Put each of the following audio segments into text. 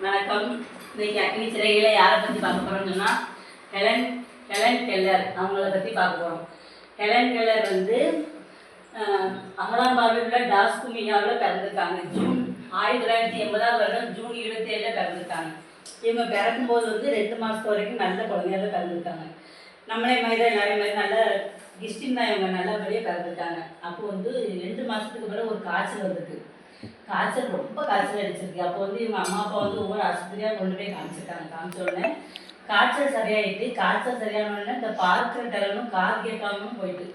வணக்கம். இன்னைக்கு அக்னி சிறையில் யாரை பற்றி பார்க்க போகிறோம்னு சொன்னால் ஹெலன் ஹெலன் கெல்லர் அவங்கள பற்றி பார்க்க போகிறோம். ஹெலன் கெல்லர் வந்து அகலாம்பாவில் உள்ள டாஸ்குமியாவில் பிறந்திருக்காங்க. ஜூன் 1980 வருடம் ஜூன் 27 பிறந்திருக்காங்க. இவங்க பிறக்கும்போது வந்து 2 மாதத்து வரைக்கும் நல்ல குழந்தையால பிறந்திருக்காங்க. நம்மளே மாதிரி தான் எல்லாரும் மாதிரி நல்ல கிறிஸ்டின் தான் இவங்க நல்லபடியாக பிறந்திருக்காங்க. அப்போ வந்து 2 மாதத்துக்கு பிறகு ஒரு காய்ச்சல் வந்திருக்கு. காய்ச்சல் ரொம்ப காய்ச்சல் அடிச்சிருக்கு. அப்போ வந்து இவங்க அம்மா அப்பா வந்து ஒவ்வொரு ஆஸ்பத்திரியாக கொண்டு போய் காமிச்சிருக்காங்க. காமிச்ச உடனே காய்ச்சல் சரியாயிட்டு, காய்ச்சல் சரியான உடனே இந்த பார்க்குற டரனும் காது கேட்காமலும் போயிட்டு,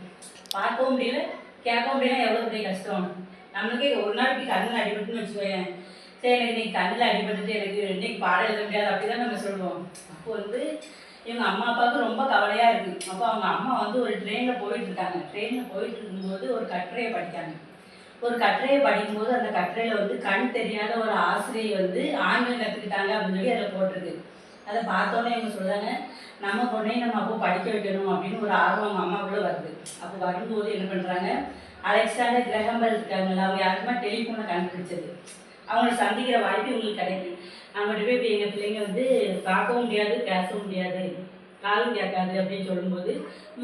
பார்க்கவும் முடியல கேட்கவும் முடியல. எவ்வளோ பெரிய கஷ்டம். நம்மளுக்கே ஒரு நாளைக்கு கண்ணில் அடிபட்டுன்னு வச்சுக்கோயேன், சரி எனக்கு இன்னைக்கு கண்ணில் அடிபட்டுட்டு எனக்கு இன்னைக்கு பாடம் எழுத முடியாது அப்படி தான் நம்ம சொல்லுவோம். அப்போ வந்து இவங்க அம்மா அப்பாவுக்கு ரொம்ப கவலையாக இருக்குது. அப்போ அவங்க அம்மா வந்து ஒரு ட்ரெயினில் போயிட்டுருக்காங்க. ட்ரெயினில் போயிட்டு இருக்கும்போது ஒரு கட்டுரையை படித்தாங்க. ஒரு கட்டுரையை படிக்கும்போது அந்த கட்டுரையில் வந்து கண் தெரியாத ஒரு ஆசிரியை வந்து ஆங்கிலம் கற்றுக்கிட்டாங்க அப்படின்னு சொல்லி அதில் போட்டிருக்கு. அதை பார்த்தோன்னே இவங்க சொல்கிறாங்க, நம்ம பொண்ணையும் நம்ம அப்போ படிக்க வைக்கணும் அப்படின்னு ஒரு ஆர்வம் அவங்க அம்மாவுக்குள்ளே வருது. அப்போ வரும்போது என்ன பண்ணுறாங்க, அலெக்சாண்டர் கிரஹாம் பெல் இருக்காங்கல்ல, அவங்க யாருக்குமா டெலிஃபோனை கண்டுபிடிச்சது. அவங்கள சந்திக்கிற வாய்ப்பு இவங்களுக்கு கிடைக்கும். அவங்கள்ட்ட போய் இப்போ எங்கள் பிள்ளைங்க வந்து பார்க்கவும் முடியாது பேசவும் முடியாது காதும் கேட்காது அப்படின்னு சொல்லும்போது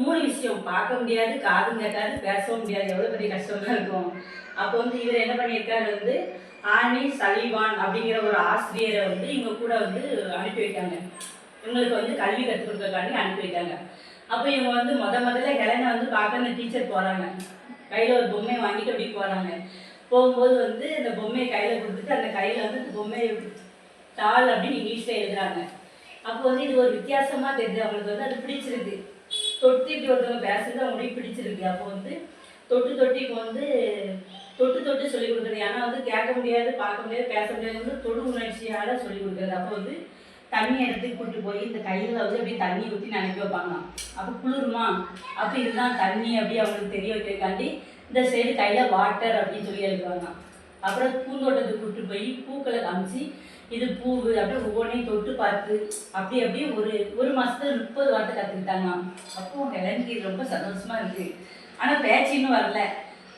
3 விஷயம், பார்க்க முடியாது காதும் கேட்காது பேசவும் முடியாது, எவ்வளோ பெரிய கஷ்டமாக இருக்கும். அப்போ வந்து இவர் என்ன பண்ணியிருக்காரு வந்து ஆனி சலிவான் அப்படிங்கிற ஒரு ஆசிரியரை வந்து இவங்க கூட வந்து அனுப்பி வைக்காங்க. இவங்களுக்கு வந்து கல்வி கற்றுக் கொடுக்கறதுக்காண்டி அனுப்பி வைக்காங்க. அப்போ இவங்க வந்து முதல்ல ஹெலனை வந்து பார்க்க அந்த டீச்சர் போகிறாங்க. கையில் ஒரு பொம்மையை வாங்கிட்டு அப்படி போகிறாங்க. போகும்போது வந்து அந்த பொம்மையை கையில் கொடுத்துட்டு அந்த கையில் வந்து அந்த பொம்மையை டால் அப்படின்னு இங்கிலீஷில் எழுதுறாங்க. அப்போ வந்து இது ஒரு வித்தியாசமாக தெரியுது. அவங்களுக்கு வந்து அது பிடிச்சிருக்கு. தொட்டு இப்படி ஒருத்தவங்க பேசுறது அவங்களுக்கு பிடிச்சிருக்கு. அப்போ வந்து தொட்டு இப்போ வந்து தொட்டு சொல்லி கொடுக்குறது. ஏன்னா வந்து கேட்க முடியாது பார்க்க முடியாது பேச முடியாது வந்து தொடு உணர்ச்சியால் சொல்லி கொடுக்குறது. அப்போ வந்து தண்ணி இடத்துக்கு கூப்பிட்டு போய் இந்த கையில் வந்து அப்படியே தண்ணி ஊற்றி நினைக்க வைப்பாங்களாம். அப்போ குளிருமா, அப்போ இதுதான் தண்ணி அப்படி அவங்களுக்கு தெரிய வைக்கிறதுக்காண்டி இந்த சைடு கையில் வாட்டர் அப்படின்னு சொல்லி எழுதுவாங்க. அப்புறம் பூந்தோட்டத்துக்கு கூப்பிட்டு போய் பூக்களை காமிச்சு இது பூவு அப்படியே ஒவ்வொன்றையும் தொட்டு பார்த்து அப்படி ஒரு மாதத்துல 30 வார்த்தை கற்றுக்கிட்டாங்க. அப்போ ஹெலனுக்கு இது ரொம்ப சந்தோஷமாக இருக்குது. ஆனால் பேச்சு இன்னும் வரல.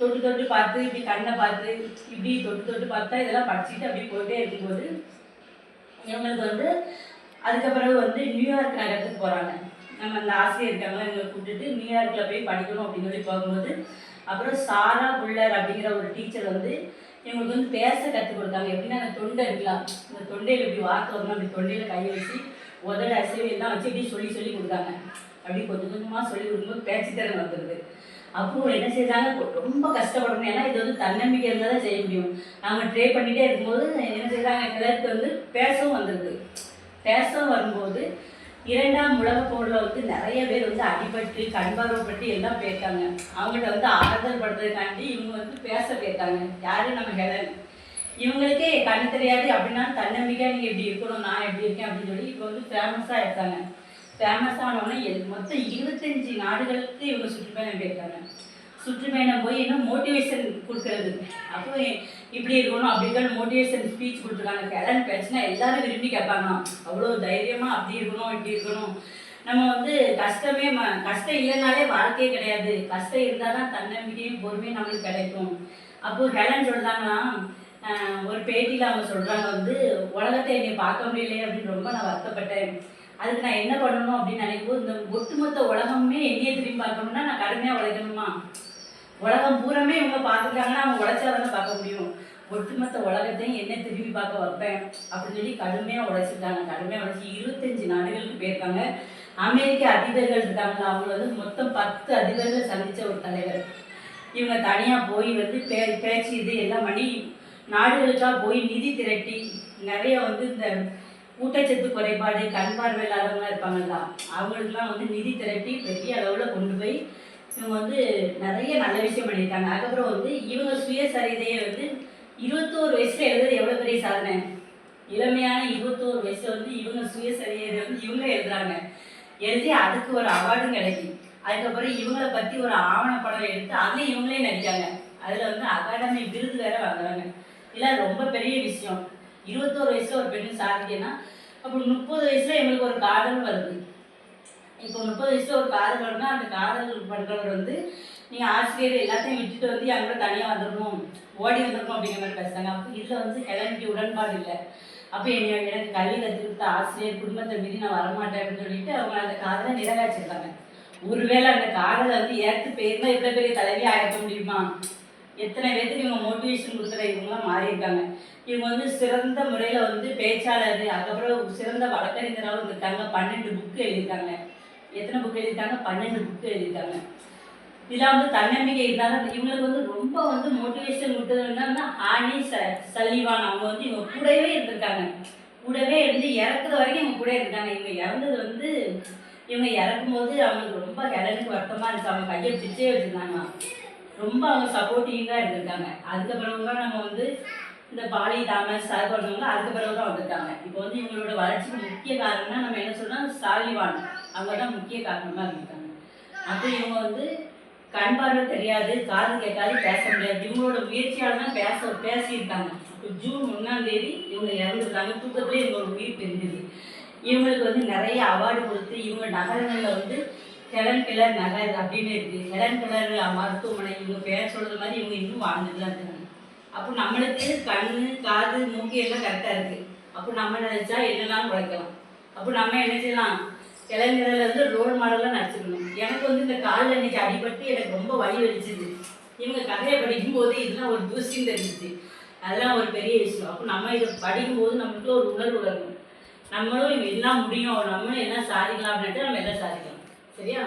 தொட்டு பார்த்து இப்படி கண்ணை பார்த்து இப்படி தொட்டு பார்த்தா இதெல்லாம் படிச்சுட்டு அப்படி போயிட்டே இருக்கும்போது இவங்களுக்கு வந்து அதுக்கப்புறம் வந்து நியூயார்க் நகரத்துக்கு போகிறாங்க. நம்ம அந்த ஆசிரியர் இருக்காங்களா இவங்களை கூப்பிட்டுட்டு நியூயார்க்கில் போய் படிக்கணும் அப்படின்னு சொல்லி போகும்போது அப்புறம் சாரா புல்லர் அப்படிங்கிற ஒரு டீச்சர் வந்து இவங்களுக்கு வந்து பேச கற்றுக் கொடுத்தாங்க. எப்படின்னா அந்த தொண்டை இருக்கலாம், இந்த தொண்டையில் இப்படி வார்த்தை வரணும், அப்படி தொண்டையில் கையை வச்சு உதட அசைவு எல்லாம் வச்சு இப்படி சொல்லி கொடுத்தாங்க. அப்படி கொஞ்சமாக சொல்லி கொடுக்கும்போது பேச்சு திறன் வந்துடுது. அப்போ என்ன செய்தாங்க, ரொம்ப கஷ்டப்படணும். ஏன்னா இது வந்து தன்னம்பிக்கை இருந்தால் தான் செய்ய முடியும். அவங்க ட்ரை பண்ணிகிட்டே இருக்கும்போது என்ன செய்தாங்க, கிளருக்கு வந்து பேசவும் வந்துடுது. பேசவும் வரும்போது 2ஆம் உலகப் போரில் வந்து நிறைய பேர் வந்து அடிபட்டு கண்பார்வைப்பட்டு எல்லாம் போயிருக்காங்க. அவங்கள்ட்ட வந்து ஆறுதல் படுறதுக்காண்டி இவங்க வந்து பேச போயிருக்காங்க. யாரு, நம்ம ஹெலன். இவங்களுக்கே கண்ணு தெரியாது அப்படின்னா தன்னம்பிக்கையாக நீங்கள் எப்படி இருக்கணும், நான் எப்படி இருக்கேன் அப்படின்னு சொல்லி இப்போ வந்து ஃபேமஸாக இருக்காங்க. ஃபேமஸ் ஆனவொடனே மொத்தம் 25 நாடுகளுக்கு இவங்க சுற்றுப்பயணம் போயிருக்காங்க. சுற்றுப்பயணம் போய் இன்னும் மோட்டிவேஷன் கொடுக்கறது. அப்போ இப்படி இருக்கணும் அப்படி இருக்கணும் மோட்டிவேஷன் ஸ்பீச் கொடுத்துருக்காங்க. ஹெலன் பேச்சுனா எல்லாரும் விரும்பி கேட்பாங்களாம். அவ்வளோ தைரியமாக அப்படி இருக்கணும் இப்படி இருக்கணும். நம்ம வந்து கஷ்டம் இல்லைனாலே வாழ்க்கையே கிடையாது. கஷ்டம் இருந்தால் தான் தன்னம்பிக்கையும் பொறுமையும் நம்மளுக்கு கிடைக்கும். அப்போது ஹெலன் சொல்கிறாங்கன்னா ஒரு பேட்டியில் அவங்க சொல்கிறாங்க வந்து உலகத்தை என்னை பார்க்க முடியலையே அப்படின்னு ரொம்ப நான் வருத்தப்பட்டேன். அதுக்கு நான் என்ன பண்ணணும் அப்படின்னு நினைக்கும்போது இந்த ஒட்டுமொத்த உலகமே என்னையே திரும்பி பார்க்கணும்னா நான் கடுமையாக உழைக்கணுமா. உலகம் பூராமே இவங்க பார்த்துருக்காங்கன்னா அவங்க உழைச்சாதானே பார்க்க முடியும். ஒட்டுமொத்த உலகத்தையும் என்ன திரும்பி பார்க்க வைப்பேன் அப்படின்னு சொல்லி கடுமையாக உழைச்சிருக்காங்க. கடுமையாக உழைச்சி 25 நாடுகளுக்கு போயிருக்காங்க. அமெரிக்க அதிபர்கள் இருக்காங்களா, அவங்க வந்து மொத்தம் 10 அதிபர்கள் சந்தித்த ஒரு தலைவர். இவங்க தனியாக போய் வந்து பேச்சு இது எல்லாம் பண்ணி நாடுகளுக்காக போய் நிதி திரட்டி நிறைய வந்து இந்த ஊட்டச்சத்து குறைபாடு கண் பார்வை இல்லாதவங்களாம் இருப்பாங்கல்ல, அவங்களுக்குலாம் வந்து நிதி திரட்டி பெரிய அளவில் கொண்டு போய் இவங்க வந்து நிறைய நல்ல விஷயம் பண்ணியிருக்காங்க. அதுக்கப்புறம் வந்து இவங்க சுயசரிதையை வந்து 21 வயசில் எழுதுறது எவ்வளோ பெரிய சாதனை. இளமையான 21 வயசில் வந்து இவங்க சுயசரிதை வந்து இவங்க எழுதுறாங்க. எழுதி அதுக்கு ஒரு அவார்டும் கிடைக்கும். அதுக்கப்புறம் இவங்களை பற்றி ஒரு ஆவணப்படம் எடுத்து அதுலேயும் இவங்களே நடிக்காங்க. அதில் வந்து அகாடமி விருது வேற வாங்குறாங்க. இதெல்லாம் ரொம்ப பெரிய விஷயம். 21 வயசில் ஒரு பெண்ணு சாதிக்கன்னா அப்போ 30 வயசில் எங்களுக்கு ஒரு காதல் வருது. இப்போ 30 வயசில் ஒரு காதல் வருதுன்னா அந்த காதல் பண்ணுறவர் வந்து நீங்கள் ஆசிரியர் எல்லாத்தையும் விட்டுட்டு வந்து என் கூட தனியாக வந்துடணும் ஓடி வந்துடணும் அப்படிங்கிற மாதிரி பேசுகிறாங்க. அப்போ இதில் வந்து ஹெலனுக்கு உடன்பாடு இல்லை. அப்போ எனக்கு கல்வி கற்றுக்கிட்ட ஆசிரியர் குடும்பத்தை மீறி நான் வரமாட்டேன் அப்படின்னு சொல்லிட்டு அவங்க அந்த காதலை நிறவேற்றிருக்காங்க. ஒருவேளை அந்த காதலை வந்து ஏற்று போயிருந்தா இவ்வளோ பெரிய தலைவியாக ஆயிருக்க முடியுமா? எத்தனை பேருக்கு இவங்க மோட்டிவேஷன் கொடுக்குற இவங்களாம் மாறியிருக்காங்க. இவங்க வந்து சிறந்த முறையில் வந்து பேச்சாளர், அதுக்கப்புறம் சிறந்த வழக்கறிஞராகவும் இருக்காங்க. 12 புக்கு எழுதியிருக்காங்க. எத்தனை புக்கு எழுதியிருக்காங்க? 12 புக்கு எழுதியிருக்காங்க. இதெல்லாம் வந்து தன்னம்பிக்கை இருந்தாலும் இவங்களுக்கு வந்து ரொம்ப வந்து மோட்டிவேஷன் கொடுத்தது என்னன்னா ஆனி சல்லிவான். அவங்க வந்து இவங்க கூடவே இருந்திருக்காங்க. கூடவே இருந்து இறக்குற வரைக்கும் இவங்க கூட இருக்காங்க. இவங்க இறந்தது வந்து இவங்க இறக்கும்போது அவங்களுக்கு ரொம்ப ஹெலனுக்கு வருத்தமாக இருந்துச்சு. அவங்க கையை பிடிச்சே வச்சுருந்தாங்க. ரொம்ப அவங்க சப்போர்ட்டிவாக இருந்திருக்காங்க. அதுக்கப்புறம் தான் நம்ம வந்து இந்த பாலி தாமஸ் அது பண்ணவங்க அதுக்கு பிறகு தான் வந்திருக்காங்க. இப்போ வந்து இவங்களோட வளர்ச்சிக்கு முக்கிய காரணம்னா நம்ம என்ன சொல்றோம், சாலிவான் அவங்க தான் முக்கிய காரணமாக இருந்திருக்காங்க. அப்போ இவங்க வந்து கண் பார்வை தெரியாது, காது கேட்காது, பேச முடியாது. இவங்களோட முயற்சியால் தான் பேசியிருக்காங்க. இப்போ ஜூன் 1 இவங்க இறந்துருக்காங்க. தூக்கத்திலே இவங்களோட உயிர் தெரிஞ்சுது. இவங்களுக்கு வந்து நிறைய அவார்டு கொடுத்து இவங்க நகரங்களில் வந்து ஹெலன் கெல்லர் நகர் அப்படின்னு இருக்குது. ஹெலன் கெல்லர் மருத்துவமனை இவங்க பேர் சொல்கிறது மாதிரி இவங்க இன்னும் வாழ்ந்துட்டு தான் இருக்காங்க. அப்போ நம்மளுக்கு கண் காது மூக்கு எல்லாம் கரெக்டாக இருக்குது. அப்போ நம்ம நினச்சா என்னெல்லாம் உழைக்கலாம். அப்போ நம்ம என்ன செய்யலாம், இளைஞர்கள் வந்து ரோல் மாடலாக நடிச்சுக்கணும். எனக்கு வந்து இந்த காலில் இன்னைக்கு அடிபட்டு எனக்கு ரொம்ப வலி வலிச்சுது. இவங்க கதையை படிக்கும்போது இதெல்லாம் ஒரு தூசின்னு தெரிஞ்சிச்சு. அதெல்லாம் ஒரு பெரிய விஷயம். அப்போ நம்ம இதை படிக்கும்போது நம்மளுக்கு ஒரு உணர்வு வரணும். நம்மளும் எல்லாம் முடியும், நம்மளும் எல்லாம் சாதிக்கலாம் அப்படின்ட்டு நம்ம எல்லாம் சாதிக்கலாம். சரியா?